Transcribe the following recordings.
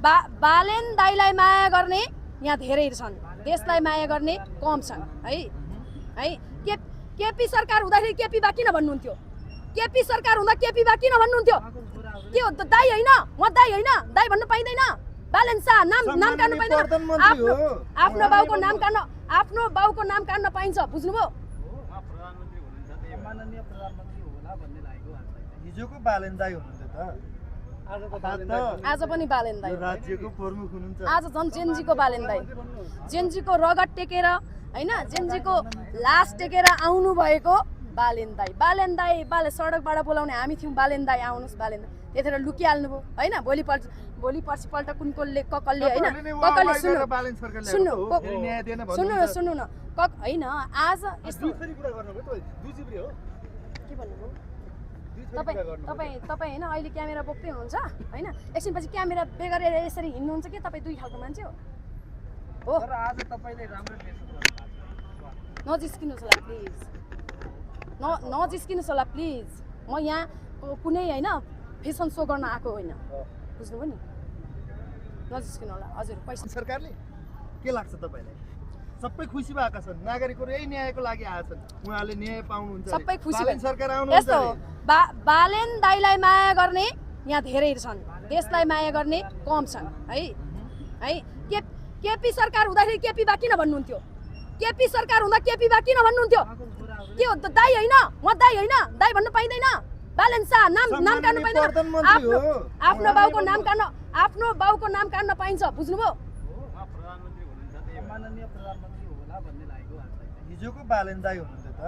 बालेन दाइलाई माया गर्ने यहाँ धेरै छन्, देशलाई माया गर्ने कम छन् है है। केपी सरकार हुँदाखेरि केपी बा किन भन्नुहुन्थ्यो? केपी सरकार हुँदा केपी बा किन भन्नुहुन्थ्यो? के हो दाइ होइन, उहाँ दाइ होइन, दाइ भन्नु पाइँदैन। बालेन शाह नाम काट्नु पाइँदैन। आफ्नो बाउको नाम काट्न, आफ्नो बाउको नाम काट्न पाइन्छ, बुझ्नुभयो? माननीय प्रधानमन्त्री होला भन्ने लागेको हिजोको बालेन दाइ हुनुहुन्थ्यो त, आज पनि बालेन दाइ, राज्यको प्रमुख हुनुहुन्छ। आज झन् जेनजीको बालेन दाइ, जेनजीको रगत टेकेर हैन, जेनजीको लास टेकेर आउनु भएको बालेन दाइ। बालेन दाइ सडकबाट बोलाउने हामी थियौँ, बालेन दाइ आउनुहोस्, बालेन दाइ त्यतिखेर लुकिहाल्नु भयो होइन। भोलि पर्सिपल्ट कुनकोले ककलले होइन, ककलले सुन्नु न होइन। आज यस्तो के भन्नुभयो तपाईँ होइन, अहिले क्यामेरा बोक्दै हुनुहुन्छ होइन, एकछिनपछि क्यामेरा बेगरेर यसरी हिँड्नुहुन्छ कि तपाईँ दुई खालको मान्छे हो? तर आज तपाईले राम्रो ड्रेस नजिस्किनुहोस् होला प्लिज, नजिस्किनुहोस् होला प्लिज। म यहाँ कुनै होइन फेसन सो गर्न आएको होइन, बुझ्नुभयो नि? नजिस्किनु होला हजुर। पैसा सरकारले के लाग्छ तपाईँलाई? सबै खुसी भएका छन्, नागरिकहरू यही न्यायको लागि आएछन्, उहाँहरूले न्याय पाउनुहुन्छ, सबै खुसी बालेन सरकार यस्तो आउनुहुन्छ। बालेन दाइलाई माया गर्ने यहाँ धेरै छन्, देशलाई माया गर्ने कम छन् है है। केपी सरकार हुँदाखेरि केपी बा किन भन्नुहुन्थ्यो? केपी सरकार हुँदा केपी बा किन भन्नुहुन्थ्यो? के हो दाइ होइन, उहाँ दाइ होइन, दाइ भन्नु पाइँदैन। बालेन शाह नाम काट्नु पाइँदैन। आफ्नो बाउको नाम काट्न, आफ्नो बाउको नाम काट्न पाइन्छ, बुझ्नुभयो? माननीय प्रधानमन्त्री होला भन्ने लागेको हिजोको बालेन दाइ हुनुहुन्थ्यो त,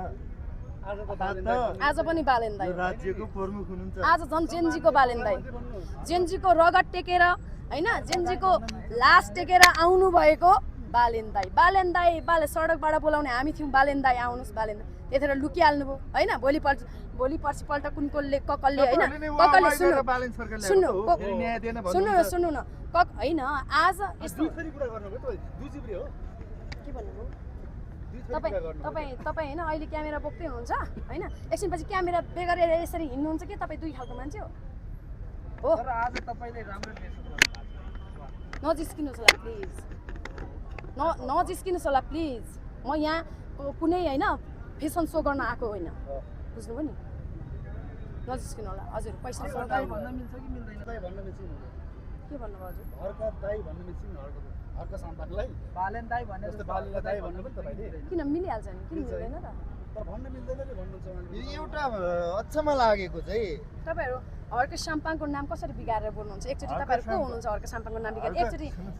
आज पनि बालेन दाइ, राज्यको प्रमुख हुनुहुन्छ। आज झन् जेनजीको बालेन दाइ, जेनजीको रगत टेकेर हैन, जेनजीको लास टेकेर आउनु भएको बालेन दाइ। बालेन दाइ सडकबाट बोलाउने हामी थियौँ, बालेन दाइ आउनुहोस्, बालेन दाइ त्यतिखेर लुकिहाल्नु भयो होइन। भोलि पर्सिपल्ट कुनकोले ककलले होइन, ककलले सुन्नु न होइन। आज यस्तो के भन्नुभयो तपाईँ होइन, अहिले क्यामेरा बोक्दै हुनुहुन्छ होइन, एकछिनपछि क्यामेरा बेगरेर यसरी हिँड्नुहुन्छ कि तपाईँ दुई खालको मान्छे हो? तर आज तपाईले राम्रो ड्रेस नजिस्किनुहोस् होला प्लिज, नजिस्किनुहोस् होला प्लिज। म यहाँ कुनै होइन फेसन सो गर्न आएको होइन, बुझ्नुभयो नि? नजिस्किनु होला हजुर। पैसा भन्न मिल्छ कि मिल्दैन? दाइ भन्न मिल्छ के भन्नुभयो हजुर? हर्कत दाइ भन्न मिल्छ नि? हर्क सम्पादकलाई बालेन दाइ भने जस्तो बालेनलाई दाइ भन्नु पनि तपाईँले किन मिलिहाल्छ नि, किन मिल्दैन र? तर भन्न मिल्दैन कि भन्नुहुन्छ उहाँले? यो एउटा अचम्म लागेको चाहिँ तपाईँहरू हर्क साम्पाङको नाम कसरी बिगारेर बोल्नुहुन्छ? एकचोटि तपाईँहरू को हुनुहुन्छ हर्क साम्पाङको नाम बिगारेर?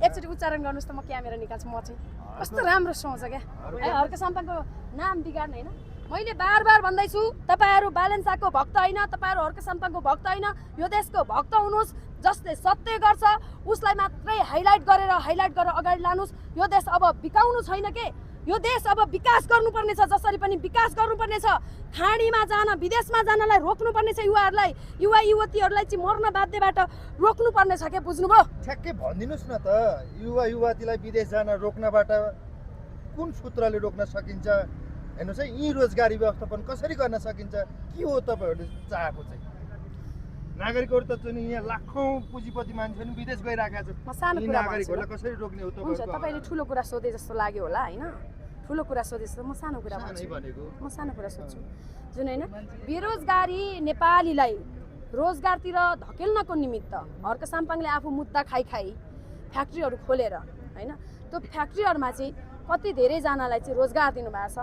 एकचोटि उच्चारण गर्नुहोस् त, म क्यामेरा निकाल्छु। म चाहिँ कस्तो राम्रो सोच क्या है, हर्क साम्पाङको नाम बिगार्ने होइन। मैले बार भन्दैछु, तपाईँहरू बालेन शाहको भक्त होइन, तपाईँहरू हर्क साम्पाङको भक्त होइन, यो देशको भक्त हुनुहोस्। जसले सत्य गर्छ उसलाई मात्रै हाइलाइट गरेर अगाडि लानुहोस्। यो देश अब बिकाउनु छैन के, यो देश अब विकास गर्नुपर्ने छ, जसरी पनि विकास गर्नुपर्ने छ। खाडीमा जान, विदेशमा जानलाई रोक्नुपर्ने छ, युवाहरूलाई, युवा युवतीहरूलाई चाहिँ मर्न बाध्यबाट रोक्नुपर्ने छ के, बुझ्नुभयो? ठ्याक्कै भनिदिनुहोस् न त, युवा युवतीलाई विदेश जान रोक्नबाट कुन सूत्रले रोक्न सकिन्छ? हेर्नुहोस् है, यी रोजगारी व्यवस्थापन कसरी गर्न सकिन्छ? के हो तपाईँहरूले चाहेको चाहिँ? नागरिकहरू त चाहिँ यहाँ लाखौँ पुँजीपति मान्छेहरू विदेश गइरहेका छन्, म सानो कुरा नागरिकहरूलाई कसरी रोक्ने हो? हुन्छ, तपाईँले ठुलो कुरा सोधे जस्तो लाग्यो होला होइन, ठुलो कुरा सोधे जस्तो। म सानो कुरा भन्छु, म सानो कुरा सोध्छु जुन होइन, बेरोजगारी नेपालीलाई रोजगारतिर धकेल्नको निमित्त हर्क साम्पाङले आफू मुद्दा खाइ फ्याक्ट्रीहरू खोलेर होइन, त्यो फ्याक्ट्रीहरूमा चाहिँ कति धेरैजनालाई चाहिँ रोजगार दिनुभएको छ।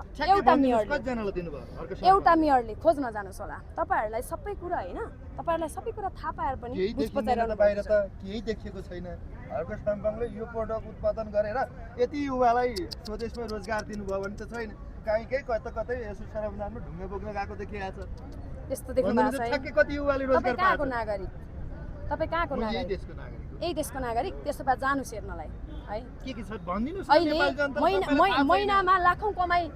एउटा मेयरले खोज्न जानुहोस् होला। तपाईँहरूलाई सबै कुरा होइन, तपाईँहरूलाई सबै कुरा थाहा पाएर पनि बाहिर त केही देखिएको छैन। हर्क साम्पाङले यो प्रडक्ट उत्पादन गरेर यति युवालाई स्वदेशमै रोजगार दिनुभयो भने त छैन। कहीँ कतै यसो सरबनारमा ढुङ्गा बोक्न गएको देखिएको छ। त्यस्तो देख्नु भएको छ। कति युवाले रोजगार कहाँको नागरिक? तपाईँ कहाँको नागरिक? यही देशको नागरिक। त्यसो भए जानुहोस् हेर्नलाई है, के छ भनिदिनुहोस्। अहिले महिनामा लाखौँ कमाइ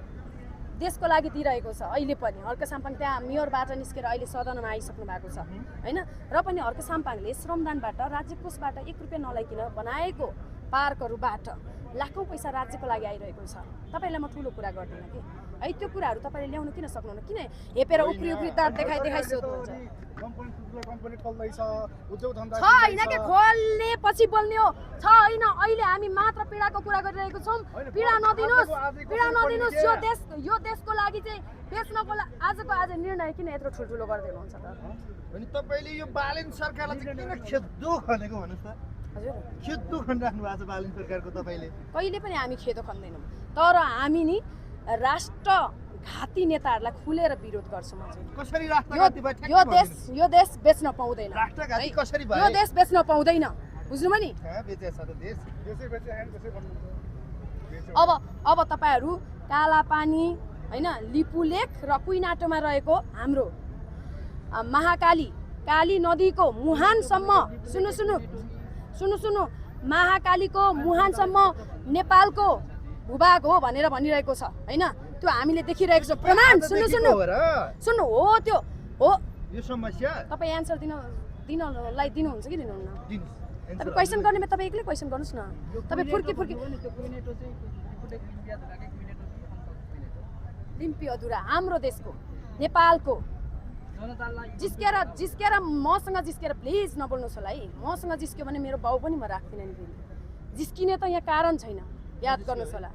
देशको लागि दिइरहेको छ। अहिले पनि हर्क साम्पाङ त्यहाँ मेयरबाट निस्केर अहिले सदनमा आइसक्नु भएको छ होइन। र पनि हर्क साम्पाङले श्रमदानबाट, राज्य कोषबाट 1 रुपियाँ नलाइकन बनाएको पार्कहरूबाट लाखौँ पैसा राज्यको लागि आइरहेको छ। तपाईँलाई म ठुलो कुरा गर्दिनँ कि है, त्यो कुराहरू तपाईँले ल्याउनु किन सक्नुहुन्न? किन हेपेर उफ्री उफ्री दाँत देखाइ सोध्नुहुन्छ? छैन के खोल्ने पछि बोल्ने हो, छैन। अहिले हामी मात्र पीडाको कुरा गरिरहेको छौँ। पीडा नदिनुहोस्। यो देशको लागि चाहिँ बेच्नको आजको आज निर्णय किन यत्रो ठुल्ठुलो गरिदिनुहुन्छ त? अनि तपाईँले यो बालेन सरकारलाई चाहिँ किन खेद्दो खनेको भन्नुहोस् त? हजुर, खेद्दो खनिराख्नु भएको छ बालेन सरकारको तपाईँले। कहिले पनि हामी खेदो खन्दैनौँ, तर हामी नि राष्ट्रघाती नेताहरूलाई खुलेर विरोध गर्छौँ। कसरी राष्ट्रघाती यो देश बेच्न पाउँदैन, राष्ट्रघाती कसरी भयो? यो देश बेच्न पाउँदैन, बुझ्नुभयो नि? कहाँ बेचेछ त देश? अब तपाईँहरू कालापानी होइन, लिपुलेख र कुइनाटोमा रहेको हाम्रो काली नदीको मुहानसम्म सुन्नु महाकालीको मुहानसम्म नेपालको भूभाग हो भनेर भनिरहेको छ होइन? त्यो हामीले देखिरहेको छ प्रमाण। सुन्नु हो, त्यो हो यो समस्या। तपाईँ एन्सर दिनलाई दिनुहुन्छ कि दिनुहुन्न? तपाईँ क्वेसन गर्ने तपाईँ एक्लै क्वेसन गर्नुहोस् न। तपाईँ फुर्की लिम्पी अधुरा हाम्रो देशको नेपालको जिस्केर मसँग जिस्केर प्लिज नबोल्नुहोस् होला है। मसँग जिस्क्यो भने मेरो बाउ पनि म राख्दिनँ नि फेरि। जिस्किने त यहाँ कारण छैन, याद गर्नुहोस् होला।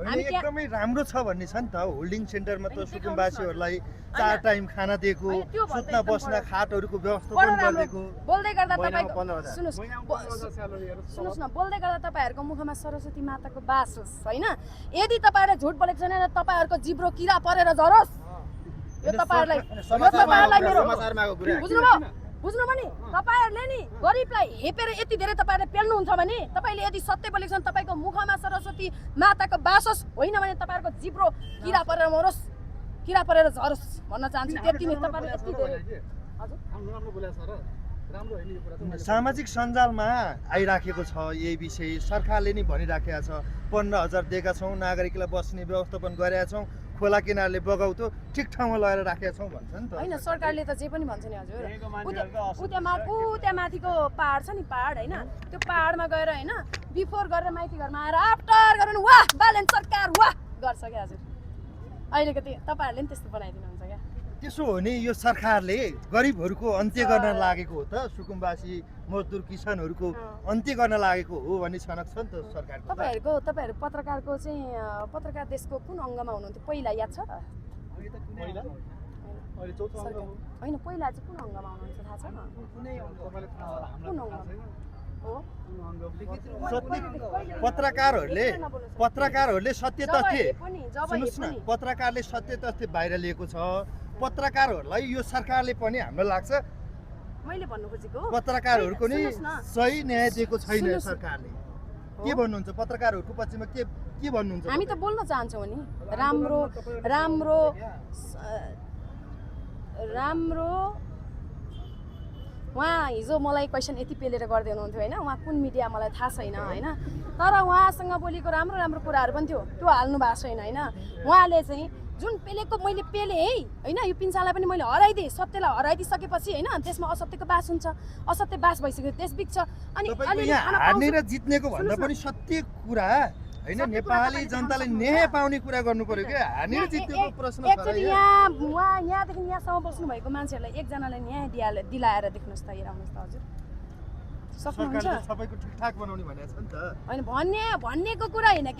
एकदमै राम्रो छ भन्ने छ नि त। होल्डिङ सेन्टरमा त सुकुम्बासीहरूलाई 4 टाइम खाना दिएको, सुत्न बस्न खाटहरूको व्यवस्थापन गरिदिएको। बोल्दै गर्दा तपाईँको सुन्नुहोस् न, बोल्दै गर्दा तपाईँहरूको मुखमा सरस्वती माताको बास होस् होइन? यदि तपाईँहरूले झुट बोलेको छैन भने तपाईँहरूको जिब्रो किरा परेर झरोस्। यो तपाईँहरूलाई बुझ्नुभयो नि? तपाईँहरूले नि गरिबलाई हेपेर यति धेरै तपाईँहरूले पेल्नुहुन्छ भने, तपाईँले यदि सत्य बोलेको छ भने तपाईँको मुखमा सरस्वती माताको बास होस्, होइन भने तपाईँहरूको जिब्रो किरा परेर मरोस्, किरा परेर झरोस् भन्न चाहन्छु। त्यति नै तपाईँले यति धेरै। सामाजिक सञ्जालमा आइराखेको छ यही विषय, सरकारले नि भनिराखेको छ 15,000 दिएका छौँ, नागरिकलाई बस्ने व्यवस्थापन गरेका छौँ, खोला किनारले बगाउँथ्यो ठिक ठाउँमा लगेर राखेका छौँ भन्छ नि त। होइन, सरकारले त जे पनि भन्छ नि हजुर। उता माथिको पहाड छ नि, पहाड होइन, त्यो पहाडमा गएर होइन बिफोर गरेर माइती घरमा आएर आफ्टर गरेर वाह बालेन सरकार वाह गर्छ क्या हजुर। अहिलेको त्यो तपाईँहरूले नि त्यस्तो बनाइदिनुहुन्छ क्या। त्यसो हो नि यो सरकारले गरिबहरूको अन्त्य गर्न लागेको हो त, सुकुम्बासी मजदुर किसानहरूको अन्त्य गर्न लागेको हो भन्ने छनक छ नि त सरकारको। तपाईँहरू पत्रकारको चाहिँ पत्रकार देशको कुन अङ्गमा हुनुहुन्थ्यो पहिला याद छ? होइन, पहिला चाहिँ कुन अङ्गमा हुनुहुन्थ्यो थाहा छ? कुन अङ्ग हो? पत्रकारहरूले सत्य तथ्य सुन्नुहोस् न, पत्रकारले सत्य तथ्य बाहिर लिएको छ। पत्रकारहरूलाई यो सरकारले पनि हाम्रो लाग्छ मैले भन्नु खोजेको पत्रकारहरूको नि सही न्याय दिएको छैन सरकारले। के भन्नुहुन्छ पत्रकारहरूको पक्षमा? के भन्नुहुन्छ? हामी त बोल्न चाहन्छौँ नि राम्रो उहाँ हिजो मलाई क्वेसन यति पेलेर गर्दै हुनुहुन्थ्यो होइन? उहाँ कुन मिडिया मलाई थाहा छैन होइन, तर उहाँसँग बोलेको राम्रो कुराहरू पनि थियो, त्यो हाल्नु भएको छैन होइन? उहाँले चाहिँ जुन पेलेको मैले पेले है होइन, यो पिन्छालाई पनि मैले हराइदिएँ, सत्यलाई हराइदिइसकेपछि होइन देशमा असत्यको बास हुन्छ, असत्य बास भइसक्यो, देश बिग्छ। अनि हार्ने र जित्नेको भन्दा पनि सत्य कुरा होइन, नेपाली जनताले न्याय पाउने कुरा गर्नु पर्यो क्या। हार्ने र जित्नेको प्रश्न एकचोटि यहाँदेखि यहाँसम्म बस्नु भएको मान्छेहरूलाई एकजनालाई न्याय दिलाएर देख्नुहोस् त, हेराउनुहोस् त हजुर। सक्नुहुन्छ? सबैको ठिकठाक बनाउने भनेको छ नि त। होइन, भन्नेको कुरा होइन।